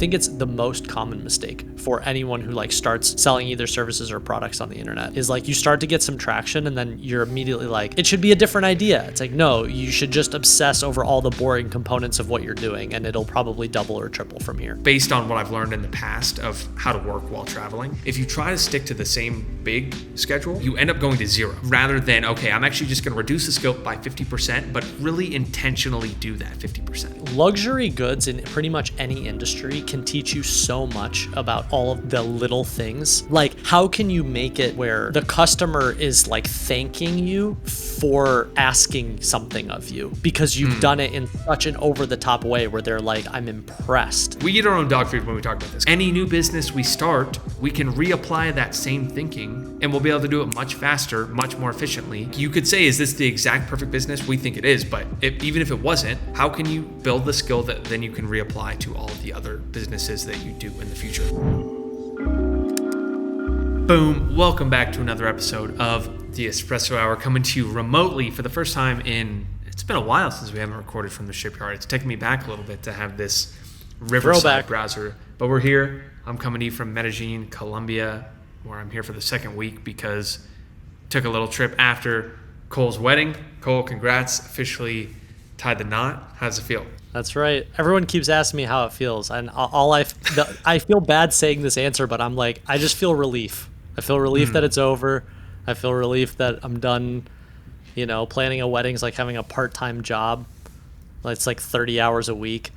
think it's the most common mistake for anyone who like starts selling either services or products on the internet is like you start to get some traction and then you're immediately like, it should be a different idea. It's like, no, you should just obsess over all the boring components of what you're doing and it'll probably double or triple from here. Based on what I've learned in the past of how to work while traveling, if you try to stick to the same big schedule, you end up going to zero rather than, okay, I'm actually just going to reduce the scope by 50%, but really intentionally do that 50%. Luxury goods in pretty much any industry can teach you so much about all of the little things. Like, how can you make it where the customer is like thanking you for asking something of you because you've done it in such an over-the-top way where they're like, I'm impressed. We eat our own dog food when we talk about this. Any new business we start, we can reapply that same thinking and we'll be able to do it much faster, much more efficiently. You could say, is this the exact perfect business? We think it is, but even if it wasn't, how can you build the skill that then you can reapply to all of the other businesses that you do in the future? Boom. Welcome back to another episode of the Espresso Hour, coming to you remotely for the first time it's been a while since we haven't recorded from the shipyard. It's taken me back a little bit to have this Riverside browser, but we're here. I'm coming to you from Medellin, Colombia, where I'm here for the second week because I took a little trip after Cole's wedding. Cole, congrats. Officially tied the knot. How does it feel? That's right. Everyone keeps asking me how it feels, and I feel bad saying this answer, but I'm like, I just feel relief. I feel relief that it's over. I feel relief that I'm done. You know, planning a wedding is like having a part-time job. It's like 30 hours a week.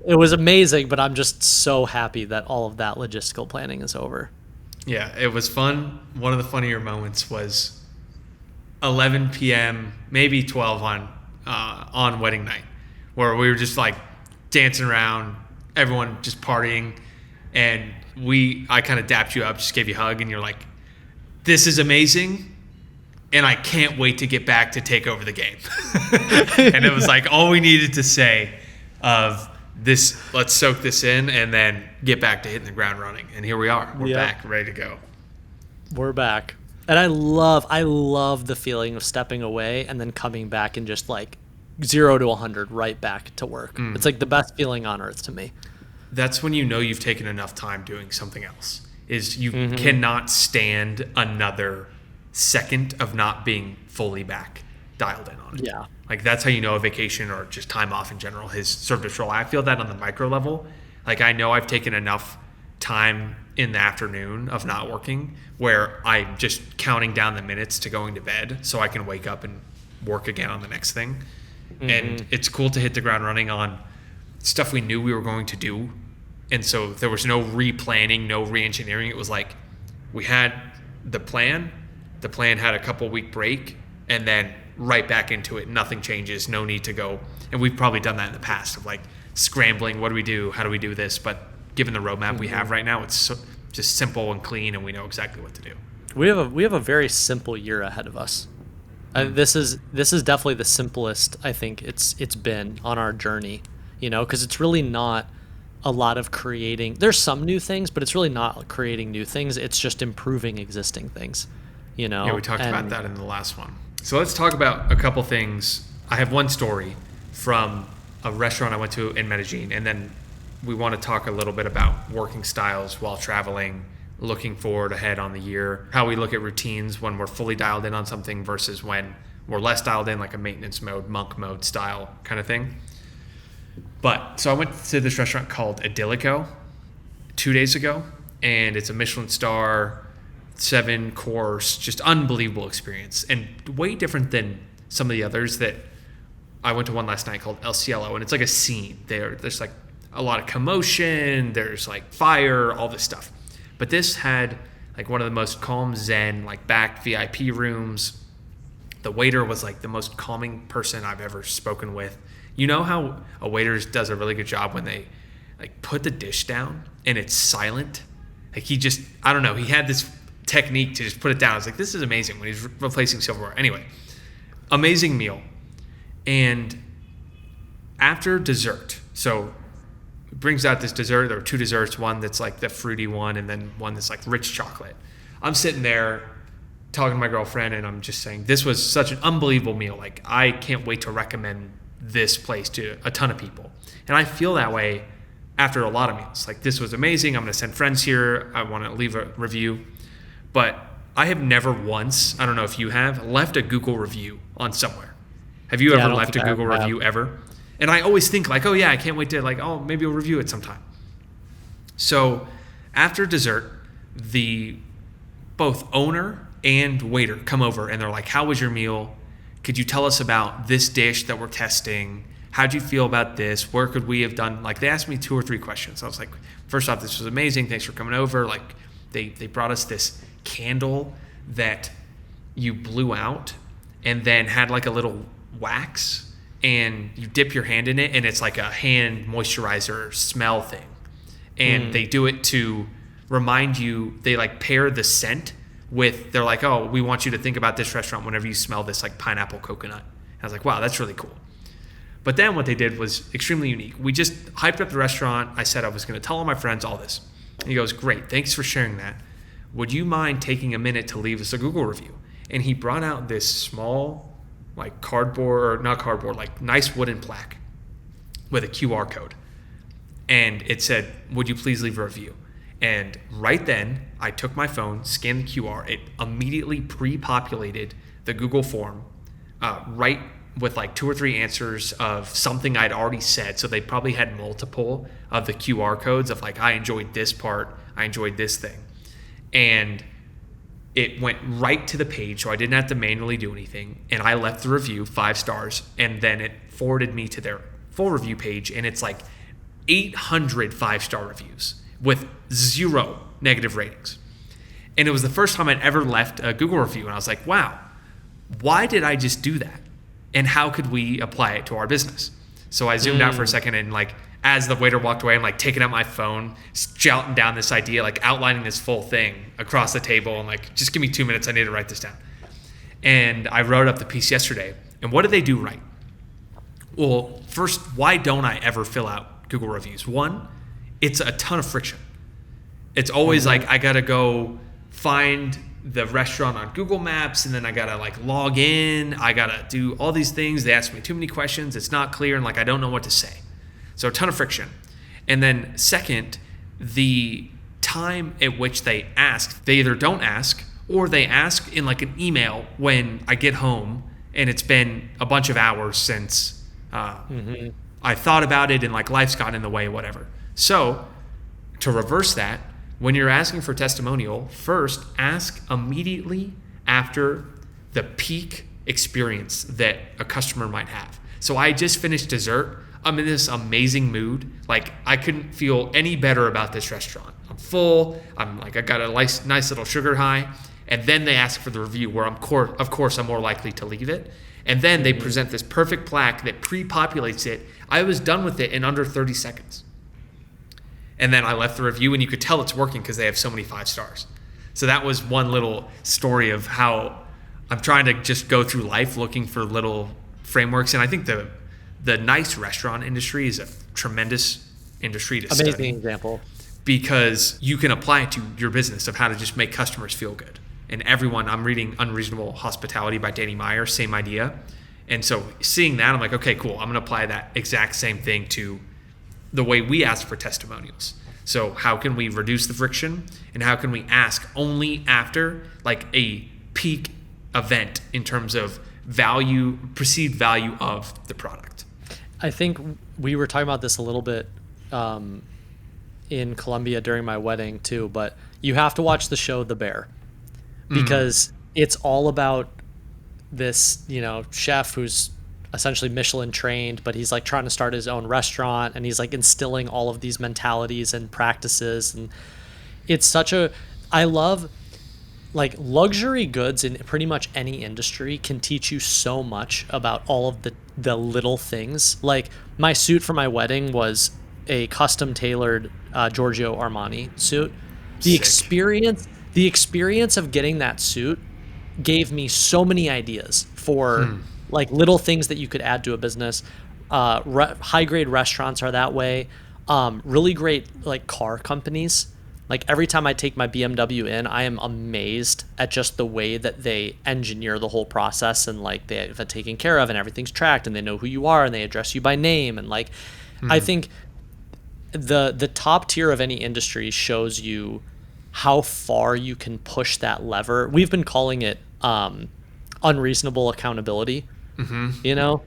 It was amazing, but I'm just so happy that all of that logistical planning is over. Yeah, it was fun. One of the funnier moments was 11 p.m., maybe 12 on wedding night, where we were just like dancing around, everyone just partying, and I kind of dapped you up, just gave you a hug, and you're like, this is amazing, and I can't wait to get back to take over the game. And it was like all we needed to say of this, let's soak this in and then get back to hitting the ground running. And here we are. We're back, ready to go. We're back. And I love the feeling of stepping away and then coming back and just like 0 to 100 right back to work. It's like the best feeling on earth to me. That's when you know you've taken enough time doing something else. Is you cannot stand another second of not being fully back, dialed in on it. Yeah. Like that's how you know a vacation or just time off in general has served its role. I feel that on the micro level. Like I know I've taken enough time in the afternoon of not working where I'm just counting down the minutes to going to bed so I can wake up and work again on the next thing. And it's cool to hit the ground running on stuff we knew we were going to do. And so there was no replanning, no re-engineering. It was like we had the plan had a couple week break, and then right back into it. Nothing changes, no need to go. And we've probably done that in the past of like scrambling, what do we do? How do we do this? But given the roadmap we have right now, it's just simple and clean, and we know exactly what to do. We have a very simple year ahead of us. This is definitely the simplest I think it's been on our journey, you know, because it's really not a lot of creating. There's some new things, but it's really not creating new things. It's just improving existing things, you know. Yeah, we talked about that in the last one. So let's talk about a couple things. I have one story from a restaurant I went to in Medellin, and then we want to talk a little bit about working styles while traveling, looking forward ahead on the year, how we look at routines when we're fully dialed in on something versus when we're less dialed in, like a maintenance mode, monk mode style kind of thing. But so I went to this restaurant called Idilico 2 days ago, and it's a Michelin star, 7-course, just unbelievable experience, and way different than some of the others that I went to. One last night called El Cielo, and it's like a scene. There's like a lot of commotion, there's like fire, all this stuff. But this had like one of the most calm zen, like back VIP rooms. The waiter was like the most calming person I've ever spoken with. You know how a waiter does a really good job when they like put the dish down and it's silent? Like he just, I don't know, he had this technique to just put it down. I was like, this is amazing when he's replacing silverware. Anyway, amazing meal. And after dessert, so it brings out this dessert. There were 2 desserts, one that's like the fruity one and then one that's like rich chocolate. I'm sitting there talking to my girlfriend and I'm just saying, this was such an unbelievable meal. Like I can't wait to recommend this place to a ton of people. And I feel that way after a lot of meals. Like, this was amazing. I'm going to send friends here. I want to leave a review. But I have never once, I don't know if you have, left a Google review on somewhere. Have you ever left a Google review ever? And I always think like, oh yeah, I can't wait to like, oh, maybe I'll review it sometime. So after dessert, the both owner and waiter come over and they're like, how was your meal? Could you tell us about this dish that we're testing? How'd you feel about this? Where could we have done? Like, they asked me 2 or 3 questions. I was like, first off, this was amazing. Thanks for coming over. Like, they brought us this candle that you blew out and then had like a little wax, and you dip your hand in it, and it's like a hand moisturizer smell thing. And they do it to remind you, they like pair the scent with, they're like, oh, we want you to think about this restaurant whenever you smell this like pineapple coconut. And I was like, wow, that's really cool. But then what they did was extremely unique. We just hyped up the restaurant. I said I was going to tell all my friends all this. And he goes, great, thanks for sharing that. Would you mind taking a minute to leave us a Google review? And he brought out this small, like cardboard, or not cardboard, like nice wooden plaque with a QR code. And it said, would you please leave a review? And right then, I took my phone, scanned the QR. It immediately pre-populated the Google form, right with like 2 or 3 answers of something I'd already said. So they probably had multiple of the QR codes of like, I enjoyed this part, I enjoyed this thing. And it went right to the page, so I didn't have to manually do anything. And I left the review, 5 stars, and then it forwarded me to their full review page, and it's like 800 5-star reviews with 0 negative ratings. And it was the first time I'd ever left a Google review, and I was like, wow, why did I just do that? And how could we apply it to our business? So I zoomed out for a second, and like, as the waiter walked away, I'm like taking out my phone, jotting down this idea, like outlining this full thing across the table, and like, just give me 2 minutes, I need to write this down. And I wrote up the piece yesterday. And what did they do right? Well, first, why don't I ever fill out Google reviews? 1, it's a ton of friction. It's always like, I gotta go find the restaurant on Google Maps, and then I gotta like log in, I gotta do all these things. They ask me too many questions, it's not clear, and like, I don't know what to say. So a ton of friction. And then second, the time at which they ask, they either don't ask, or they ask in like an email when I get home and it's been a bunch of hours since I thought about it, and like life's gotten in the way, whatever. So to reverse that, when you're asking for testimonial, first ask immediately after the peak experience that a customer might have. So I just finished dessert. I'm in this amazing mood. Like, I couldn't feel any better about this restaurant. I'm full. I'm like, I got a nice little sugar high. And then they ask for the review, where of course I'm more likely to leave it. And then they present this perfect plaque that pre-populates it. I was done with it in under 30 seconds. And then I left the review, and you could tell it's working because they have so many 5 stars. So that was one little story of how I'm trying to just go through life looking for little frameworks. And I think the nice restaurant industry is a tremendous industry to study. Amazing example. Because you can apply it to your business of how to just make customers feel good. And everyone, I'm reading Unreasonable Hospitality by Danny Meyer, same idea. And so seeing that, I'm like, okay, cool. I'm going to apply that exact same thing to the way we ask for testimonials. So how can we reduce the friction, and how can we ask only after like a peak event in terms of value, perceived value of the product? I think we were talking about this a little bit in Colombia during my wedding too, but you have to watch the show The Bear, because it's all about this, chef who's essentially Michelin trained, but he's like trying to start his own restaurant, and he's like instilling all of these mentalities and practices. And it's I love like luxury goods in pretty much any industry can teach you so much about all of the little things. Like, my suit for my wedding was a custom tailored Giorgio Armani suit. The experience of getting that suit gave me so many ideas for like little things that you could add to a business. High grade restaurants are that way. Really great like car companies. Like, every time I take my BMW in, I am amazed at just the way that they engineer the whole process, and like they have it taken care of, and everything's tracked, and they know who you are, and they address you by name. And like, I think the top tier of any industry shows you how far you can push that lever. We've been calling it unreasonable accountability. You know,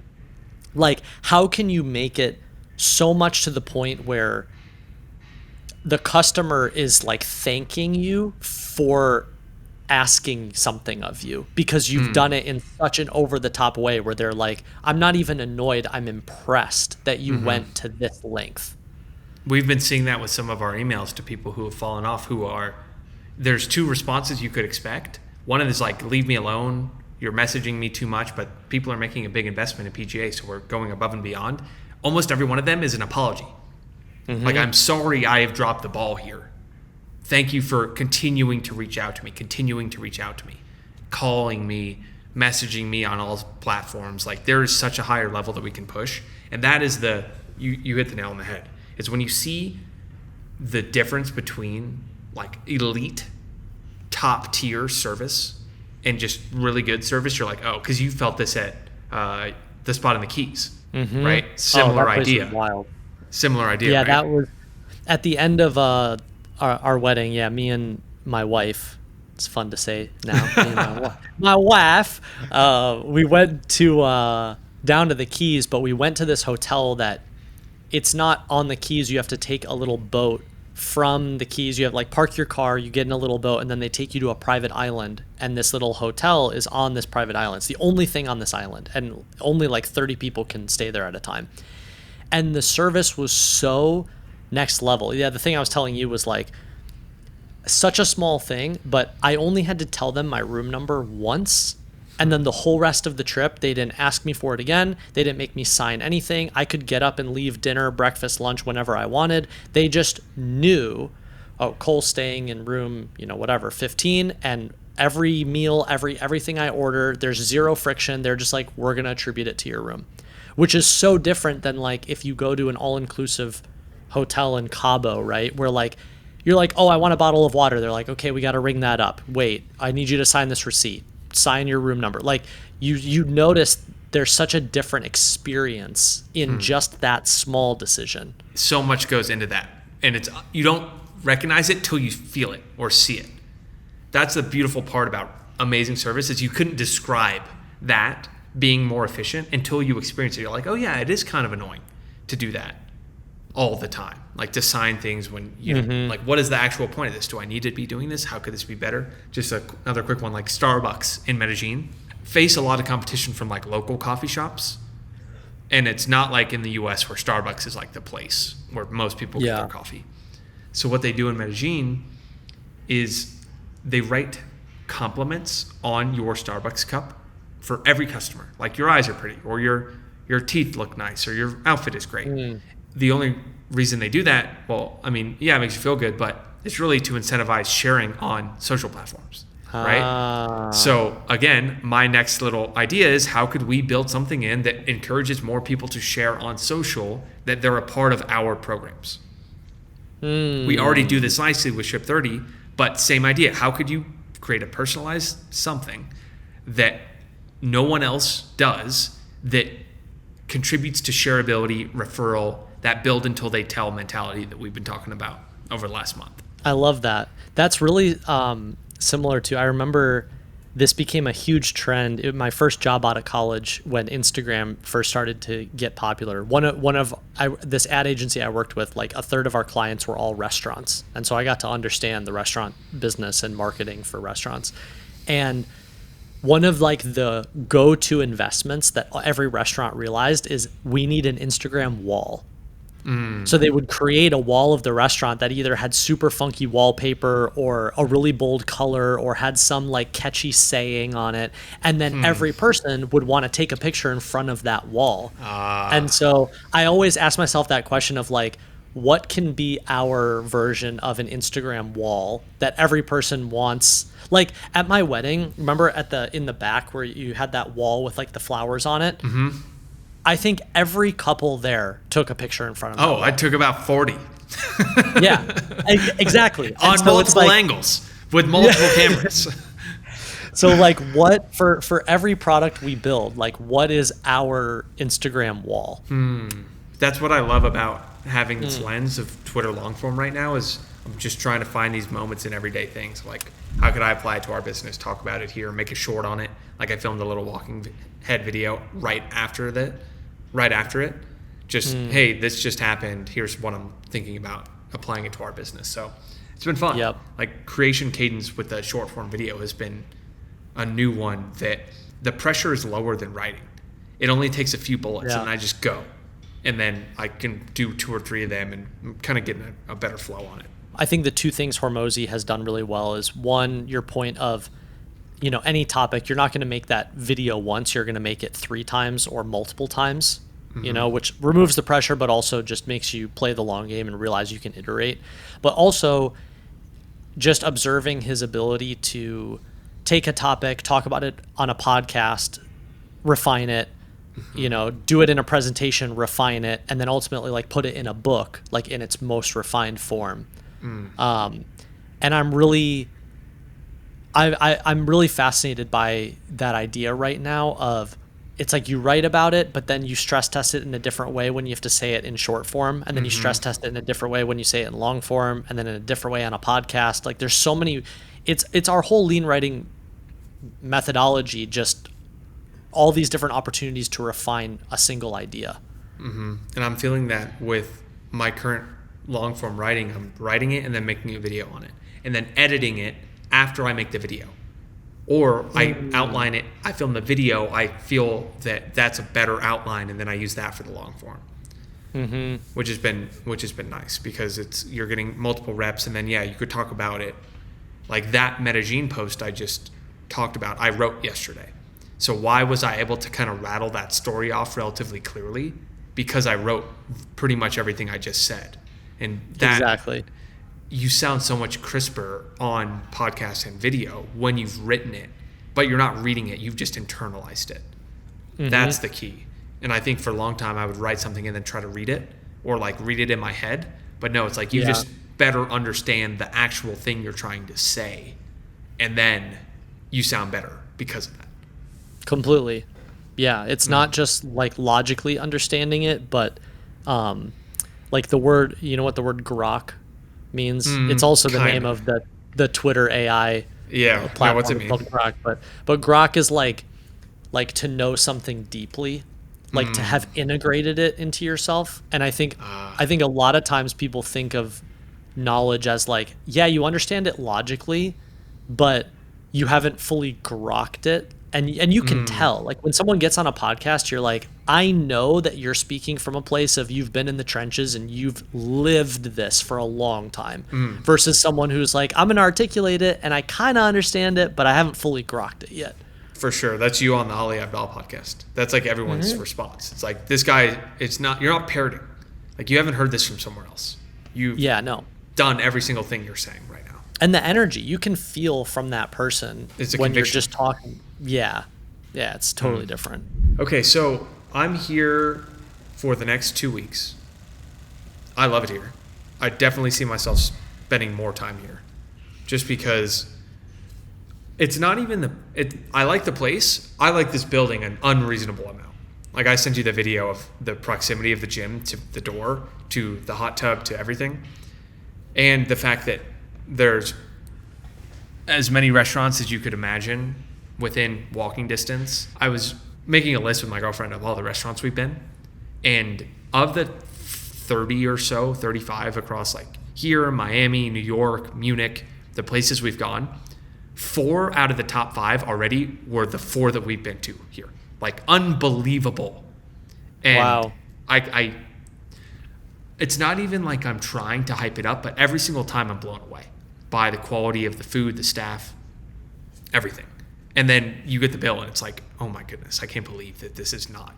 like how can you make it so much to the point where the customer is like thanking you for asking something of you because you've done it in such an over the top way where they're like, I'm not even annoyed, I'm impressed that you went to this length. We've been seeing that with some of our emails to people who have fallen off, there's two responses you could expect. One is like, leave me alone, you're messaging me too much, but people are making a big investment in PGA, so we're going above and beyond. Almost every one of them is an apology. Like, I'm sorry I have dropped the ball here. Thank you for continuing to reach out to me, calling me, messaging me on all platforms. Like, there is such a higher level that we can push. And that is you hit the nail on the head. It's when you see the difference between like elite top tier service and just really good service. You're like, oh, because you felt this at the spot in the Keys, right? Similar idea. Wild. Similar idea. Yeah, right? that was at the end of our wedding. Yeah, me and my wife. It's fun to say now. Me and my wife. We went to down to the Keys, but we went to this hotel that it's not on the Keys. You have to take a little boat from the Keys. You have like park your car, you get in a little boat, and then they take you to a private island. And this little hotel is on this private island. It's the only thing on this island, and only like 30 people can stay there at a time. And the service was so next level. Yeah, the thing I was telling you was like such a small thing, but I only had to tell them my room number once. And then the whole rest of the trip, they didn't ask me for it again. They didn't make me sign anything. I could get up and leave dinner, breakfast, lunch, whenever I wanted. They just knew, oh, Cole's staying in room, whatever, 15. And every meal, everything I order, there's zero friction. They're just like, we're going to attribute it to your room. Which is so different than like if you go to an all-inclusive hotel in Cabo, right? Where like, you're like, oh, I want a bottle of water. They're like, okay, we got to ring that up. Wait, I need you to sign this receipt. Sign your room number. Like you notice there's such a different experience in just that small decision. So much goes into that, and you don't recognize it till you feel it or see it. That's the beautiful part about amazing service is you couldn't describe that being more efficient until you experience it. You're like, oh yeah, it is kind of annoying to do that all the time. Like to sign things when you like, what is the actual point of this? Do I need to be doing this? How could this be better? Just another quick one, like Starbucks in Medellin face a lot of competition from like local coffee shops. And it's not like in the US where Starbucks is like the place where most people get their coffee. So what they do in Medellin is they write compliments on your Starbucks cup for every customer. Like your eyes are pretty, or your teeth look nice, or your outfit is great. The only reason they do that, well, I mean, yeah, it makes you feel good, but it's really to incentivize sharing on social platforms, right? So again, my next little idea is how could we build something in that encourages more people to share on social that they're a part of our programs? We already do this nicely with Ship 30, but same idea. How could you create a personalized something that no one else does that contributes to shareability, referral, that build until they tell mentality that we've been talking about over the last month? I love that. That's really similar to, I remember this became a huge trend. My first job out of college when Instagram first started to get popular. This ad agency I worked with, like a third of our clients were all restaurants. And so I got to understand the restaurant business and marketing for restaurants. And one of like the go-to investments that every restaurant realized is we need an Instagram wall. So they would create a wall of the restaurant that either had super funky wallpaper or a really bold color or had some like catchy saying on it. And then every person would want to take a picture in front of that wall. And so I always ask myself that question of like, what can be our version of an Instagram wall that every person wants? Like at my wedding, remember in the back where you had that wall with like the flowers on it? I think every couple there took a picture in front of them. I took about 40. Yeah, exactly. On so multiple angles with multiple cameras. So like what, for every product we build, like what is our Instagram wall? That's what I love about having this lens of Twitter long form right now is I'm just trying to find these moments in everyday things. Like, how could I apply it to our business, talk about it here, make a short on it? Like, I filmed a little walking head video right after it. Just, hey, this just happened. Here's what I'm thinking about applying it to our business. So it's been fun. Yep. Like, creation cadence with the short form video has been a new one that the pressure is lower than writing. It only takes a few bullets and I just go. And then I can do 2 or 3 of them and kind of getting a better flow on it. I think the 2 things Hormozy has done really well is, one, your point of, any topic, you're not going to make that video once, you're going to make it 3 times or multiple times, which removes the pressure, but also just makes you play the long game and realize you can iterate. But also just observing his ability to take a topic, talk about it on a podcast, refine it, do it in a presentation, refine it, and then ultimately like put it in a book, like in its most refined form. And I'm really fascinated by that idea right now of, it's like you write about it, but then you stress test it in a different way when you have to say it in short form, and then you stress test it in a different way when you say it in long form, and then in a different way on a podcast. Like, there's so many, it's our whole lean writing methodology, just all these different opportunities to refine a single idea. And I'm feeling that with my current long form writing. I'm writing it and then making a video on it, and then editing it after I make the video. Or I outline it, I film the video, I feel that that's a better outline, and then I use that for the long form. Which has been nice, because you're getting multiple reps, and then you could talk about it. Like that Medellin post I just talked about, I wrote yesterday. So why was I able to kind of rattle that story off relatively clearly? Because I wrote pretty much everything I just said. And that, exactly. You sound so much crisper on podcast and video when you've written it, but you're not reading it. You've just internalized it. That's the key. And I think for a long time I would write something and then try to read it, or like read it in my head. But no, it's like you just better understand the actual thing you're trying to say, and then you sound better because of that. Completely. Yeah, it's not just like logically understanding it, but like the word, you know what the word grok means? It's also the name of the Twitter AI platform. What's it mean? Called Grok, but grok is like to know something deeply, like to have integrated it into yourself. And I think a lot of times people think of knowledge as like, you understand it logically, but you haven't fully grokked it. And you can tell, like when someone gets on a podcast, you're like, I know that you're speaking from a place of you've been in the trenches and you've lived this for a long time, versus someone who's like, I'm going to articulate it and I kind of understand it, but I haven't fully grokked it yet. For sure. That's you on the Ali Abdal podcast. That's like everyone's response. It's like, this guy, you're not parroting. Like, you haven't heard this from somewhere else. You've done every single thing you're saying right now. And the energy you can feel from that person when you're just talking. Yeah, it's totally different. Okay, so I'm here for the next 2 weeks. I love it here. I definitely see myself spending more time here, just because it's not even I like the place. I like this building an unreasonable amount. Like, I sent you the video of the proximity of the gym to the door, to the hot tub, to everything. And the fact that there's as many restaurants as you could imagine within walking distance. I was making a list with my girlfriend of all the restaurants we've been, and of the 30 or so, 35 across like here, Miami, New York, Munich, the places we've gone, 4 out of the top 5 already were the 4 that we've been to here. Like, unbelievable. And wow. I it's not even like I'm trying to hype it up, but every single time I'm blown away by the quality of the food, the staff, everything. And then you get the bill and it's like, oh my goodness, I can't believe that this is not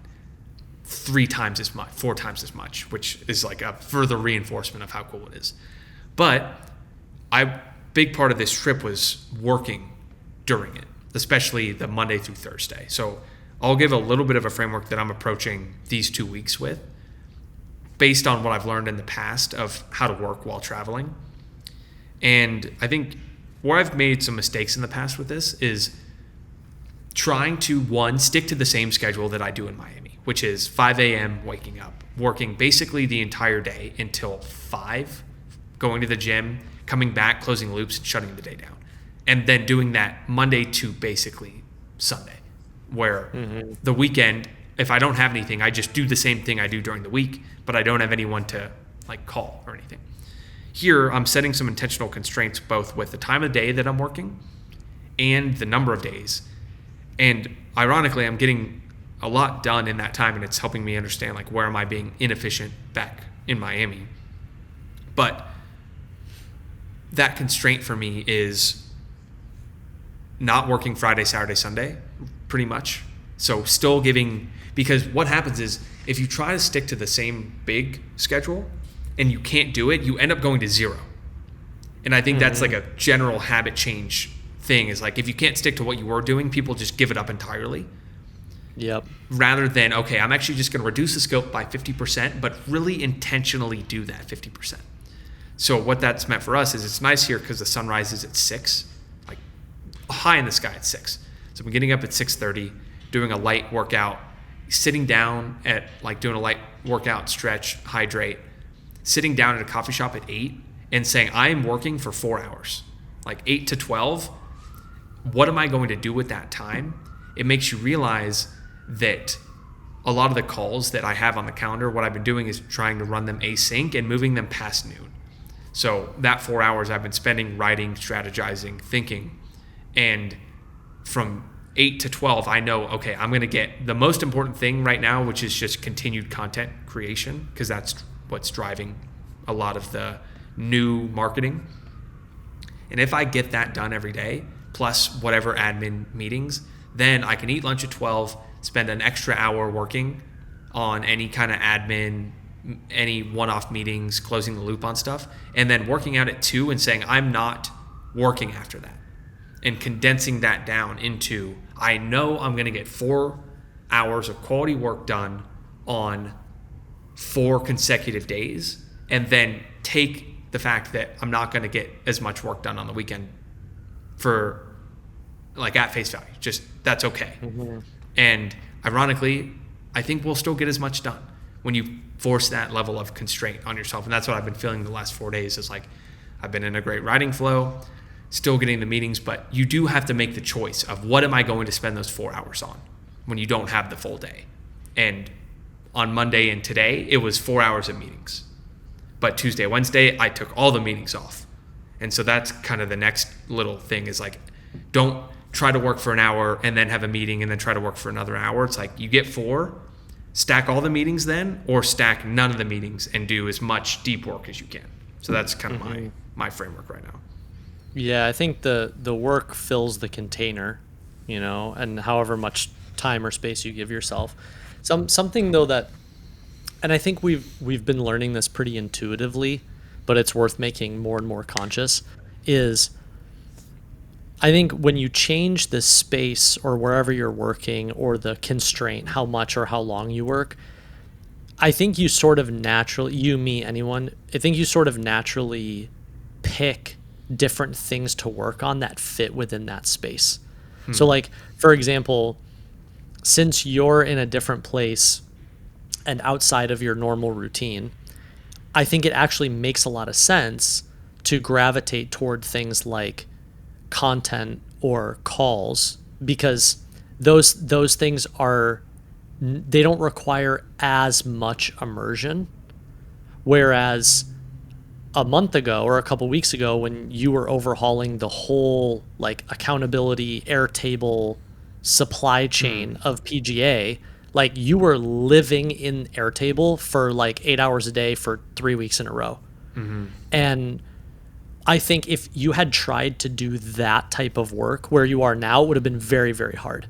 3 times as much, 4 times as much, which is like a further reinforcement of how cool it is. But big part of this trip was working during it, especially the Monday through Thursday. So I'll give a little bit of a framework that I'm approaching these 2 weeks with, based on what I've learned in the past of how to work while traveling. And I think where I've made some mistakes in the past with this is trying to, 1, stick to the same schedule that I do in Miami, which is 5 a.m. waking up, working basically the entire day until 5, going to the gym, coming back, closing loops, and shutting the day down. And then doing that Monday to basically Sunday, where the weekend, if I don't have anything, I just do the same thing I do during the week, but I don't have anyone to like call or anything. Here, I'm setting some intentional constraints both with the time of day that I'm working and the number of days. And ironically, I'm getting a lot done in that time, and it's helping me understand like where am I being inefficient back in Miami. But that constraint for me is not working Friday, Saturday, Sunday, pretty much. So still giving, because what happens is if you try to stick to the same big schedule and you can't do it, you end up going to 0. And I think that's like a general habit change thing, is like if you can't stick to what you were doing, people just give it up entirely. Yep. Rather than, okay, I'm actually just going to reduce the scope by 50%, but really intentionally do that 50%. So what that's meant for us is it's nice here because the sun rises at 6, like high in the sky at 6. So I'm getting up at 6:30, doing a light workout, sitting down at like doing a light workout, stretch, hydrate, sitting down at a coffee shop at 8 and saying, I am working for 4 hours, like 8 to 12. What am I going to do with that time? It makes you realize that a lot of the calls that I have on the calendar, what I've been doing is trying to run them async and moving them past noon. So that 4 hours I've been spending writing, strategizing, thinking. And from 8 to 12, I know, okay, I'm going to get the most important thing right now, which is just continued content creation, because that's what's driving a lot of the new marketing. And if I get that done every day, plus whatever admin meetings, then I can eat lunch at 12, spend an extra hour working on any kind of admin, any one-off meetings, closing the loop on stuff, and then working out at 2 and saying, I'm not working after that. And condensing that down into, I know I'm going to get 4 hours of quality work done on 4 consecutive days, and then take the fact that I'm not going to get as much work done on the weekend for like at face value. Just that's okay. And ironically, I think we'll still get as much done when you force that level of constraint on yourself. And that's what I've been feeling the last 4 days, is like I've been in a great writing flow, still getting the meetings, but you do have to make the choice of what am I going to spend those 4 hours on when you don't have the full day. And on Monday and today, it was 4 hours of meetings. But Tuesday, Wednesday, I took all the meetings off. And so that's kind of the next little thing, is like, don't try to work for an hour and then have a meeting and then try to work for another hour. It's like you get 4, stack all the meetings then, or stack none of the meetings and do as much deep work as you can. So that's kind of my framework right now. Yeah, I think the work fills the container, and however much time or space you give yourself. Something though that, and I think we've been learning this pretty intuitively, but it's worth making more and more conscious, is I think when you change the space or wherever you're working, or the constraint, how much or how long you work, I think you sort of naturally, you, me, anyone, I think you sort of naturally pick different things to work on that fit within that space. So like, for example, since you're in a different place and outside of your normal routine, I think it actually makes a lot of sense to gravitate toward things like content or calls, because those things they don't require as much immersion. Whereas a month ago or a couple weeks ago, when you were overhauling the whole like accountability, Airtable supply chain of PGA, like you were living in Airtable for like 8 hours a day for 3 weeks in a row. And I think if you had tried to do that type of work where you are now, it would have been very, very hard.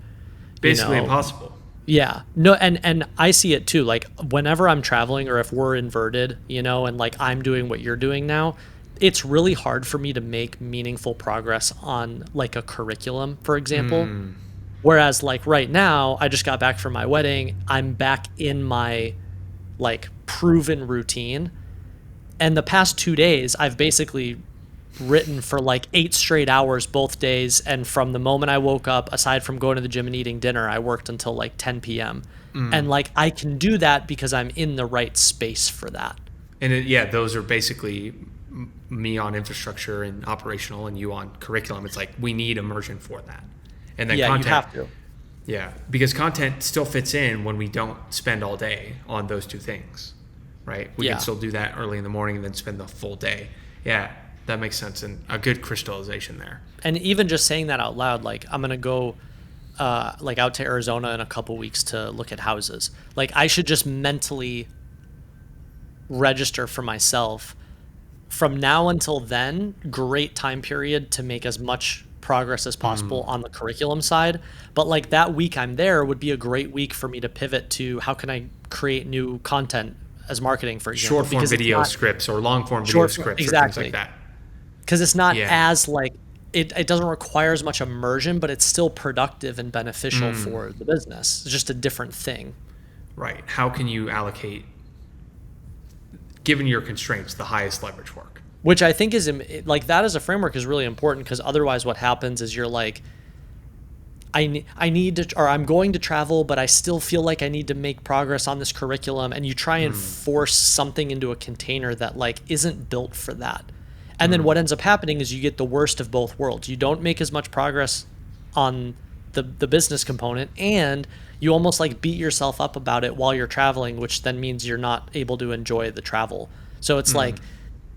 Basically impossible. Yeah. No, and I see it too. Like whenever I'm traveling, or if we're inverted, and like I'm doing what you're doing now, it's really hard for me to make meaningful progress on like a curriculum, for example. Whereas like right now, I just got back from my wedding. I'm back in my like proven routine. And the past 2 days, I've basically written for like 8 straight hours both days. And from the moment I woke up, aside from going to the gym and eating dinner, I worked until like 10 p.m. And like, I can do that because I'm in the right space for that. And those are basically me on infrastructure and operational and you on curriculum. It's like, we need immersion for that. And then content. You have to. Yeah, because content still fits in when we don't spend all day on those two things, right? We can still do that early in the morning and then spend the full day. Yeah, that makes sense, and a good crystallization there. And even just saying that out loud, like, I'm gonna go like out to Arizona in a couple weeks to look at houses. Like, I should just mentally register for myself from now until then, great time period to make as much progress as possible on the curriculum side. But like, that week I'm there would be a great week for me to pivot to how can I create new content as marketing, for example. Short form video scripts or long form video scripts or things like that. Because it's not as like, it doesn't require as much immersion, but it's still productive and beneficial for the business. It's just a different thing. Right. How can you allocate, given your constraints, the highest leverage work? Which I think is, like, that as a framework is really important, because otherwise what happens is you're like, I need to, or I'm going to travel, but I still feel like I need to make progress on this curriculum. And you try and force something into a container that like isn't built for that. And then what ends up happening is you get the worst of both worlds. You don't make as much progress on the business component, and you almost like beat yourself up about it while you're traveling, which then means you're not able to enjoy the travel. So it's like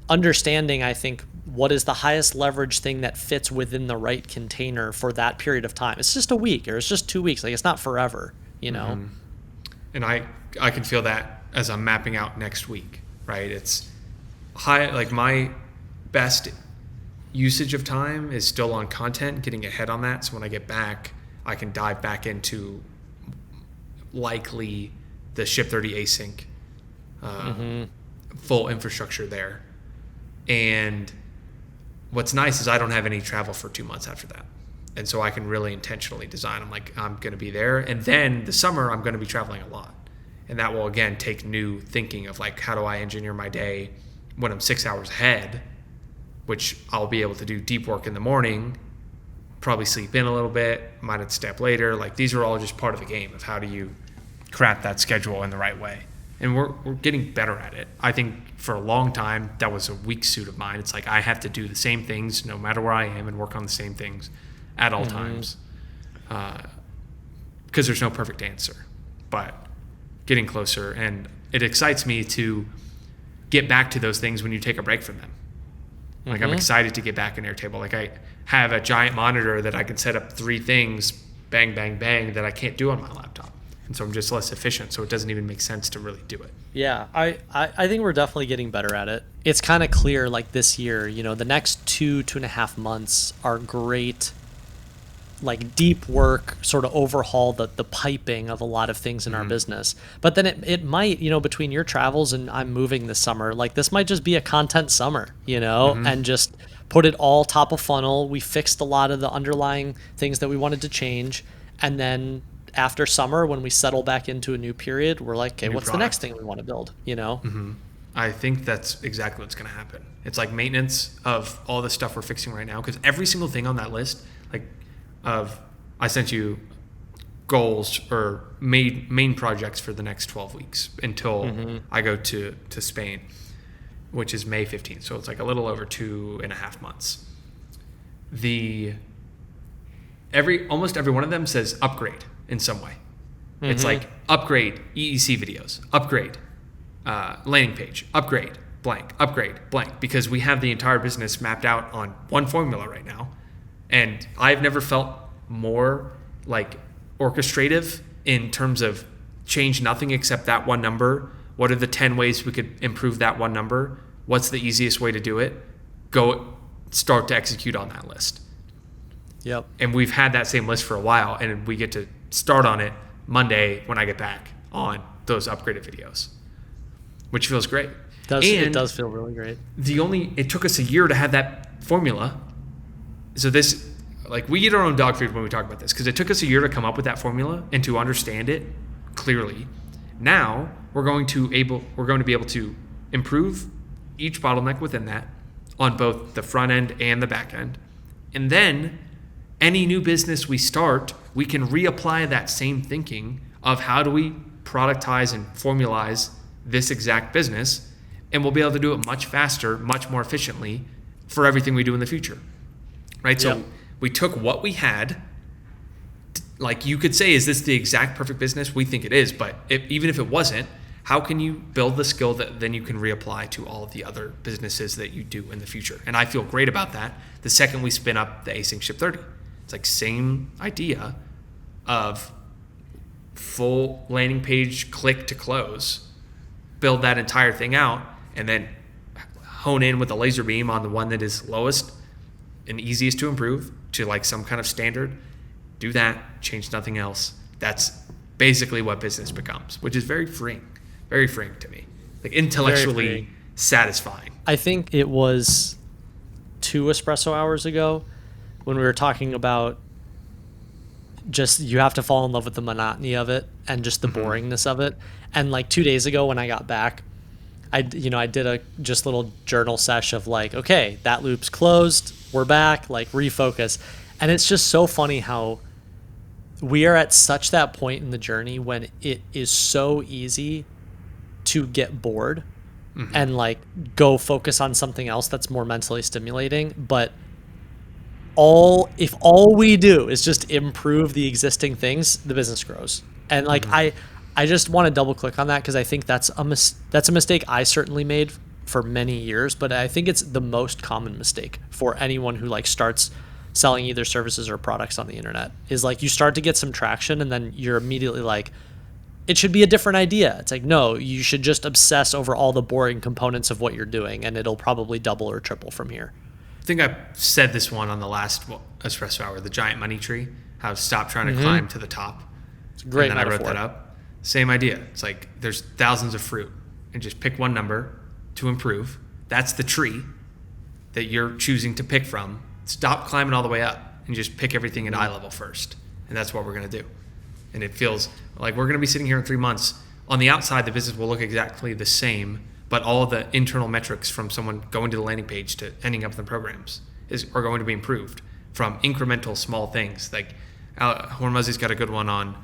understanding, I think, what is the highest leverage thing that fits within the right container for that period of time. It's just a week, or it's just 2 weeks. Like, it's not forever, you know? And I can feel that as I'm mapping out next week, right? It's high, like my best usage of time is still on content, getting ahead on that. So when I get back, I can dive back into likely the Ship 30 async, full infrastructure there. And what's nice is I don't have any travel for 2 months after that. And so I can really intentionally design. I'm like, I'm going to be there. And then the summer, I'm going to be traveling a lot. And that will, again, take new thinking of like, how do I engineer my day when I'm 6 hours ahead, which I'll be able to do deep work in the morning, probably sleep in a little bit, might have to stay up later. Like, these are all just part of the game of how do you craft that schedule in the right way. And we're getting better at it. I think for a long time, that was a weak suit of mine. It's like, I have to do the same things no matter where I am and work on the same things at all times. Because there's no perfect answer. But getting closer, and it excites me to get back to those things when you take a break from them. Like, I'm excited to get back in Airtable. Like, I have a giant monitor that I can set up 3 things, bang, bang, bang, that I can't do on my laptop. And so I'm just less efficient, so it doesn't even make sense to really do it. Yeah, I think we're definitely getting better at it. It's kind of clear, like, this year, you know, the next 2.5 months are great, like, deep work, sort of overhaul the piping of a lot of things in our business. But then it might, you know, between your travels and I'm moving this summer, like, this might just be a content summer, you know, and just put it all top of funnel. We fixed a lot of the underlying things that we wanted to change. And then after summer, when we settle back into a new period, we're like, okay, what's the next thing we want to build, you know? I think that's exactly what's going to happen. It's like maintenance of all the stuff we're fixing right now, because every single thing on that list, like, I sent you goals or main projects for the next 12 weeks until I go to Spain, which is May 15th. So it's like a little over 2.5 months. Almost every one of them says upgrade in some way. It's like upgrade EEC videos, upgrade landing page, upgrade blank, because we have the entire business mapped out on one formula right now. And I've never felt more like orchestrative in terms of change nothing except that one number. What are the 10 ways we could improve that one number? What's the easiest way to do it? Go start to execute on that list. Yep. And we've had that same list for a while, and we get to start on it Monday when I get back on those upgraded videos, which feels great. It does feel really great. It took us a year to have that formula. So this, like, we eat our own dog food when we talk about this, because it took us a year to come up with that formula and to understand it clearly. Now we're going to be able to improve each bottleneck within that on both the front end and the back end. And then any new business we start, we can reapply that same thinking of how do we productize and formalize this exact business, and we'll be able to do it much faster, much more efficiently for everything we do in the future, right? So we took what we had. Like, you could say, is this the exact perfect business? We think it is, but even if it wasn't, how can you build the skill that then you can reapply to all of the other businesses that you do in the future? And I feel great about that. The second we spin up the Async Ship 30, it's like same idea of full landing page, click to close, build that entire thing out, and then hone in with a laser beam on the one that is lowest and easiest to improve to like some kind of standard. Do that, change nothing else. That's basically what business becomes, which is very freeing to me, like intellectually satisfying. I think it was 2 espresso hours ago when we were talking about just, you have to fall in love with the monotony of it and just the boringness of it. And like 2 days ago when I got back, I did a just little journal sesh of like, okay, that loop's closed, we're back, like refocus. And it's just so funny how we are at such that point in the journey when it is so easy to get bored and like go focus on something else that's more mentally stimulating. But if all we do is just improve the existing things, the business grows. And like I just want to double click on that because I think that's a mistake I certainly made for many years, but I think it's the most common mistake for anyone who like starts selling either services or products on the internet, is like you start to get some traction and then you're immediately like, it should be a different idea. It's like, no, you should just obsess over all the boring components of what you're doing and it'll probably double or triple from here. I think I said this one on the last Espresso Hour, the giant money tree, how to stop trying to climb to the top. It's a great and then metaphor. I wrote that up. Same idea. It's like there's thousands of fruit and just pick one number to improve. That's the tree that you're choosing to pick from. Stop climbing all the way up and just pick everything at eye level first. And that's what we're going to do. And it feels like we're going to be sitting here in 3 months. On the outside, the business will look exactly the same, but all of the internal metrics from someone going to the landing page to ending up in the programs are going to be improved from incremental small things. Like Hormuzzi's got a good one on,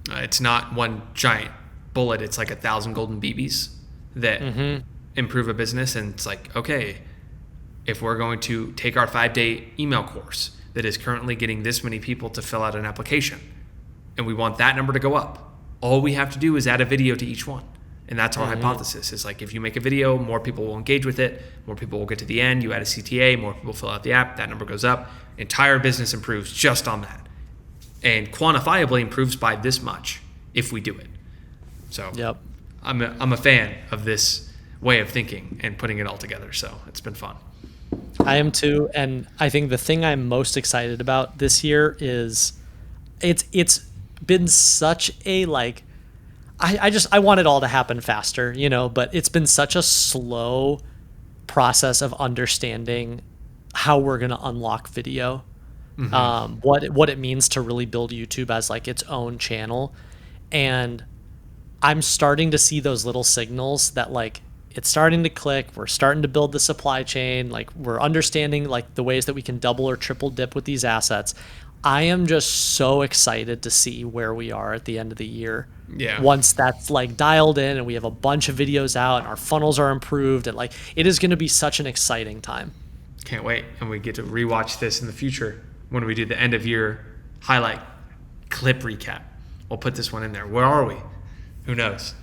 it's not one giant bullet, it's like 1,000 golden BBs that improve a business. And it's like, okay, if we're going to take our 5-day email course that is currently getting this many people to fill out an application, and we want that number to go up, all we have to do is add a video to each one. And that's our hypothesis, is like if you make a video, more people will engage with it, more people will get to the end, you add a CTA, more people fill out the app, that number goes up, entire business improves just on that. And quantifiably improves by this much if we do it. So I'm a fan of this way of thinking and putting it all together. So it's been fun. I am too, and I think the thing I'm most excited about this year is it's been such a like I want it all to happen faster, but it's been such a slow process of understanding how we're going to unlock video, what it means to really build YouTube as like its own channel. And I'm starting to see those little signals that like it's starting to click. We're starting to build the supply chain. Like we're understanding like the ways that we can double or triple dip with these assets. I am just so excited to see where we are at the end of the year. Yeah. Once that's like dialed in and we have a bunch of videos out and our funnels are improved, and like it is going to be such an exciting time. Can't wait. And we get to rewatch this in the future when we do the end of year highlight clip recap. We'll put this one in there. Where are we? Who knows?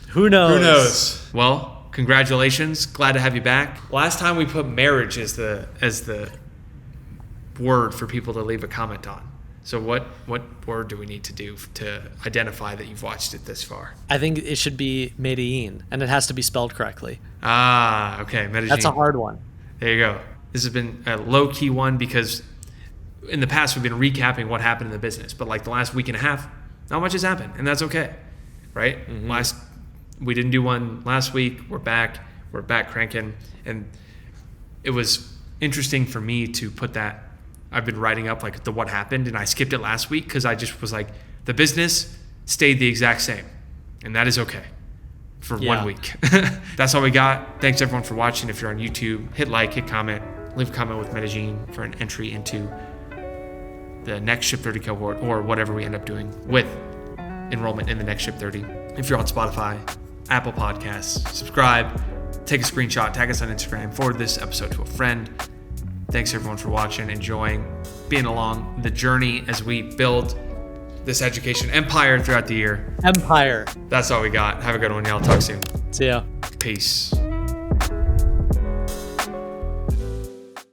Who knows? Well, congratulations. Glad to have you back. Last time we put marriage as the word for people to leave a comment on. So what word do we need to do to identify that you've watched it this far? I think it should be Medellin, and it has to be spelled correctly. Okay, Medellin. That's a hard one. There you go. This has been a low-key one because in the past we've been recapping what happened in the business, but like the last week and a half, not much has happened, and that's okay, right? We didn't do one last week. We're back cranking, and it was interesting for me to put that. I've been writing up like the what happened, and I skipped it last week because I just was like, the business stayed the exact same, and that is okay for 1 week. That's all we got. Thanks everyone for watching. If you're on YouTube, hit like, hit comment, leave a comment with Medellin for an entry into the next Ship 30 cohort or whatever we end up doing with enrollment in the next Ship 30. If you're on Spotify, Apple Podcasts, subscribe, take a screenshot, tag us on Instagram, forward this episode to a friend. Thanks everyone for watching, enjoying, being along the journey as we build this education empire throughout the year. Empire. That's all we got. Have a good one, y'all. Talk soon. See ya. Peace.